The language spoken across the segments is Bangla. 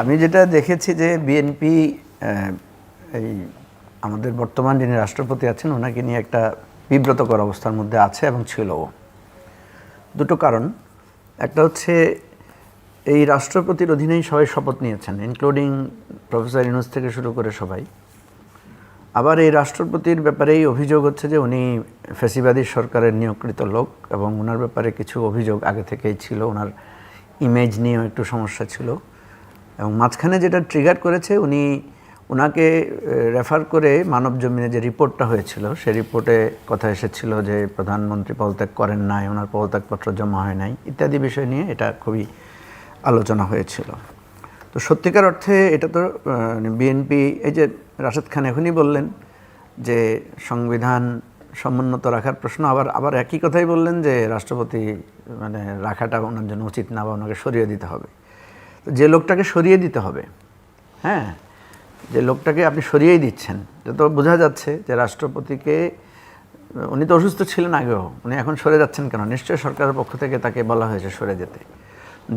আমি যেটা দেখেছি যে বিএনপি এই আমাদের বর্তমান যিনি রাষ্ট্রপতি আছেন ওনাকে নিয়ে একটা বিব্রতকর অবস্থার মধ্যে আছে এবং ছিল। দুটো কারণ, একটা হচ্ছে এই রাষ্ট্রপতির অধীনেই সবাই শপথ নিয়েছেন, ইনক্লুডিং প্রফেসর ইউনূস থেকে শুরু করে সবাই। আবার এই রাষ্ট্রপতির ব্যাপারেই অভিযোগ হচ্ছে যে উনি ফ্যাসিবাদী সরকারের নিয়োগকৃত লোক এবং ওনার ব্যাপারে কিছু অভিযোগ আগে থেকেই ছিল, ওনার ইমেজ নিয়েও একটু সমস্যা ছিল। এবং মাঝখানে যেটা ট্রিগার করেছে, ওনাকে রেফার করে মানব জমিনে যে রিপোর্টটা হয়েছিল সেই রিপোর্টে কথা এসেছিল যে প্রধানমন্ত্রী পদত্যাগ করেন নাই, ওনার পদত্যাগপত্র জমা হয় নাই ইত্যাদি বিষয় নিয়ে এটা খুবই আলোচনা হয়েছিল। তো সত্যিকার অর্থে এটা তো বিএনপি, এই যে রাশেদ খান এখনই বললেন যে সংবিধান সমুন্নত রাখার প্রশ্ন, আবার একই কথাই বললেন যে রাষ্ট্রপতি রাখাটা ওনার জন্য উচিত না বা ওনাকে সরিয়ে দিতে হবে। তো যে লোকটাকে সরিয়ে দিতে হবে, হ্যাঁ, যে লোকটাকে আপনি সরিয়েই দিচ্ছেন, তো বোঝা যাচ্ছে যে রাষ্ট্রপতিকে, উনি তো অসুস্থ ছিলেন আগেও, উনি এখন সরে যাচ্ছেন কেন? নিশ্চয়ই সরকারের পক্ষ থেকে তাকে বলা হয়েছে সরে যেতে।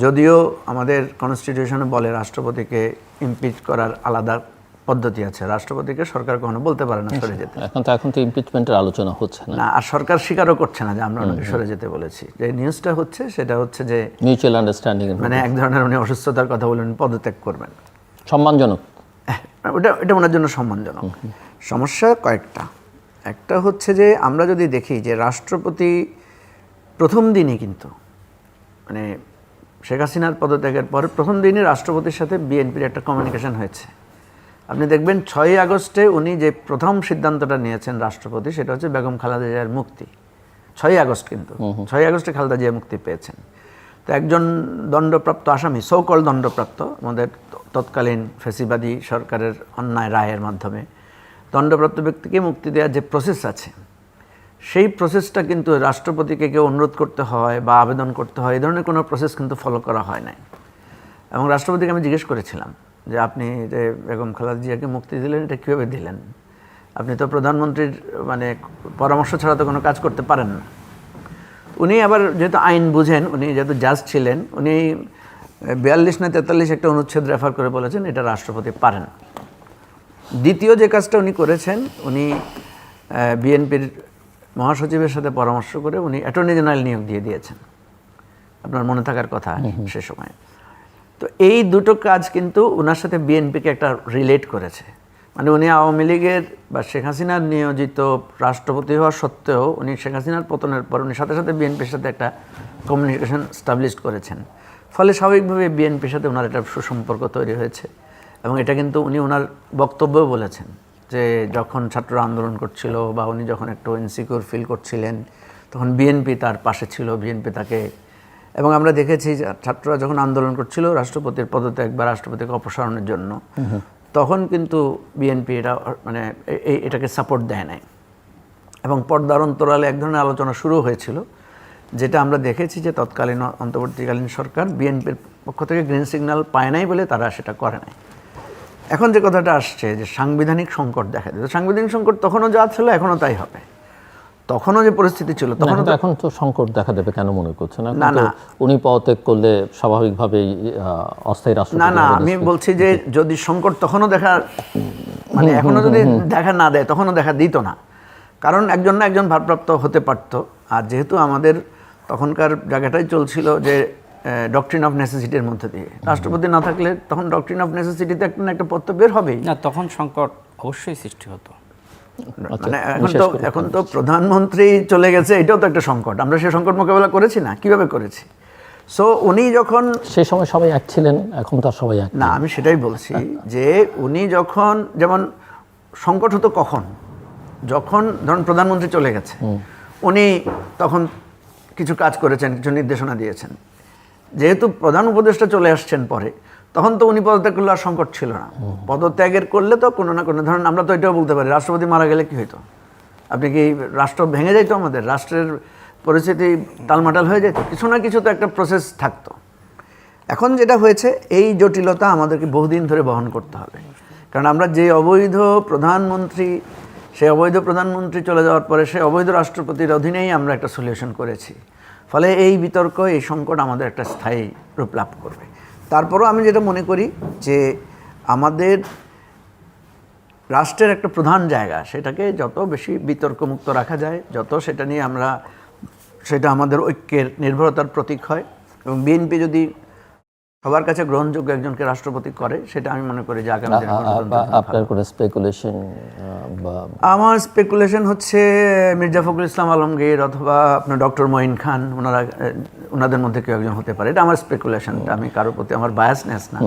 যদিও আমাদের কনস্টিটিউশনে বলে রাষ্ট্রপতিকে ইমপিচ করার আলাদা পদ্ধতি আছে, রাষ্ট্রপতিকে সরকার কখনো বলতে পারে না সরে যেতে। এখন তো ইমপিচমেন্টের আলোচনা হচ্ছে না, আর সরকার স্বীকারও করছে না যে আমরা ওনাকে সরে যেতে বলেছি। যে নিউজটা হচ্ছে সেটা হচ্ছে যে মিউচুয়াল আন্ডারস্ট্যান্ডিং, এক ধরনের উনি অসুস্থতার কথা বলে উনি পদত্যাগ করবেন। সম্মানজনক, এটা ওনার জন্য সম্মানজনক। সমস্যা কয়েকটা। একটা হচ্ছে যে আমরা যদি দেখি যে রাষ্ট্রপতি প্রথম দিনই কিন্তু শেখ হাসিনার পদত্যাগের পরে প্রথম দিনই রাষ্ট্রপতির সাথে বিএনপির একটা কমিউনিকেশন হয়েছে। আপনি দেখবেন 6ই আগস্টে উনি যে প্রথম সিদ্ধান্তটা নিয়েছেন রাষ্ট্রপতি, সেটা হচ্ছে বেগম খালেদা জিয়ার মুক্তি। 6ই আগস্ট কিন্তু 6ই আগস্টে খালেদা জিয়া মুক্তি পেয়েছেন। তো একজন দণ্ডপ্রাপ্ত আসামি, সো-কল্ড দণ্ডপ্রাপ্ত, আমাদের তৎকালীন ফ্যাসিবাদী সরকারের অন্যায় রায়ের মাধ্যমে দণ্ডপ্রাপ্ত ব্যক্তিকে মুক্তি দেওয়ার যে প্রসেস আছে, সেই প্রসেসটা কিন্তু রাষ্ট্রপতিকে কেউ অনুরোধ করতে হয় বা আবেদন করতে হয়, এই ধরনের কোনো প্রসেস কিন্তু ফলো করা হয় নাই। এবং রাষ্ট্রপতিকে আমি জিজ্ঞেস করেছিলাম যে আপনি যে বেগম খালেদা জিয়াকে মুক্তি দিলেন, এটা কীভাবে দিলেন? আপনি তো প্রধানমন্ত্রীর পরামর্শ ছাড়া তো কোনো কাজ করতে পারেন না। উনি আবার যেহেতু আইন বুঝেন, উনি যেহেতু জাজ ছিলেন, উনি 42 না 43 একটা অনুচ্ছেদ রেফার করে বলেছেন এটা রাষ্ট্রপতি পারেন। দ্বিতীয় যে কাজটা উনি করেছেন, উনি বিএনপির মহাসচিবের সাথে পরামর্শ করে উনি অ্যাটর্নি জেনারেল নিয়োগ দিয়ে দিয়েছেন, আপনার মনে থাকার কথা সে সময়। তো এই দুটো কাজ কিন্তু ওনার সাথে বিএনপিকে একটা রিলেট করেছে। উনি আওয়ামী লীগের বা শেখ হাসিনার নিয়োজিত রাষ্ট্রপতি হওয়া সত্ত্বেও উনি শেখ হাসিনার পতনের পর উনি সাথে সাথে বিএনপির সাথে একটা কমিউনিকেশন স্টাবলিশ করেছেন। ফলে স্বাভাবিকভাবে বিএনপির সাথে ওনার একটা সুসম্পর্ক তৈরি হয়েছে। এবং এটা কিন্তু উনি ওনার বক্তব্যও বলেছেন যে যখন ছাত্ররা আন্দোলন করছিল বা উনি যখন একটু ইনসিকিউর ফিল করছিলেন, তখন বিএনপি তার পাশে ছিল, বিএনপি তাকে, এবং আমরা দেখেছি ছাত্ররা যখন আন্দোলন করছিল রাষ্ট্রপতির পদত্যাগ বা রাষ্ট্রপতিকে অপসারণের জন্য, তখন কিন্তু বিএনপি এটাকে সাপোর্ট দেয় নাই। এবং পর্দার অন্তরালে এক ধরনের আলোচনা শুরু হয়েছিল, যেটা আমরা দেখেছি যে তৎকালীন অন্তর্বর্তীকালীন সরকার বিএনপির পক্ষ থেকে গ্রিন সিগন্যাল পায় নাই বলে তারা সেটা করে নাই। এখন যে কথাটা আসছে যে সাংবিধানিক সংকট দেখা দিত, সাংবিধানিক সংকট তখনও যা ছিল এখনও তাই হবে। তখনও যে পরিস্থিতি ছিল তখন এখন তো সংকট দেখা দেবে কেন মনে করছেন? না, উনি পদত্যাগ করলে স্বাভাবিকভাবেই অস্থায়ী রাষ্ট্রপতি। না, আমি বলছি যে যদি সংকট তখনও এখনো যদি দেখা না দেয়, তখনও দেখা দিত না। কারণ একজন না একজন ভারপ্রাপ্ত হতে পারত। আর যেহেতু আমাদের তখনকার জায়গাটাই চলছিল যে ডক্ট্রিন অফ নেসেসিটির মধ্যে দিয়ে, রাষ্ট্রপতি না থাকলে তখন ডক্ট্রিন অফ নেসেসিটিতে একটা পত্র বের হবেই না, তখন সংকট অবশ্যই সৃষ্টি হতো। এখন তো প্রধানমন্ত্রী চলে গেছে, এটাও তো একটা সংকট। আমরা সেই সংকট মোকাবেলা করেছি না, কিভাবে করেছি? সো উনি যখন সেই সময় সবাই এক ছিলেন, এখন তো সবাই এক না, আমি সেটাই বলছি যে উনি যখন, যেমন সংকট হতো কখন, যখন ধরুন প্রধানমন্ত্রী চলে গেছে, উনি তখন কিছু কাজ করেছেন, কিছু নির্দেশনা দিয়েছেন। যেহেতু প্রধান উপদেষ্টা চলে আসছেন পরে, তখন তো উনি পদত্যাগ করলে আর সংকট ছিল না। পদত্যাগের করলে তো কোনো না কোনো ধরুন, আমরা তো এটাও বলতে পারি রাষ্ট্রপতি মারা গেলে কি হইতো? আপনি কি রাষ্ট্র ভেঙে যাইতো? আমাদের রাষ্ট্রের পরিস্থিতি টালমাটাল হয়ে যেত? কিছু না কিছু তো একটা প্রসেস থাকতো। এখন যেটা হয়েছে, এই জটিলতা আমাদেরকে বহুদিন ধরে বহন করতে হবে। কারণ আমরা যে অবৈধ প্রধানমন্ত্রী, সেই অবৈধ প্রধানমন্ত্রী চলে যাওয়ার পরে সেই অবৈধ রাষ্ট্রপতির অধীনেই আমরা একটা সলিউশন করেছি। ফলে এই বিতর্ক, এই সংকট আমাদের একটা স্থায়ী রূপ লাভ করবে। তারপরও আমি যেটা মনে করি যে আমাদের রাষ্ট্রের একটা প্রধান জায়গা, সেটাকে যত বেশি বিতর্কমুক্ত রাখা যায়, যত সেটা নিয়ে আমরা, সেটা আমাদের ঐক্যের নির্ভরতার প্রতীক হয়। এবং বিএনপি যদি সবার কাছে গ্রহণযোগ্য একজনকে রাষ্ট্রপতি করে, সেটা আমি মনে করি যে আগামী দিনে গণতন্ত্রের জন্য আপনার কোনো স্পেকুলেশন বা আমার স্পেকুলেশন হচ্ছে মির্জা ফখরুল ইসলাম আলমগীর অথবা আপনার ডক্টর মঈন খান, ওনাদের মধ্যে কেউ একজন হতে পারে। এটা আমার স্পেকুলেশন, আমি কারোর প্রতি আমার বায়াসনেস না।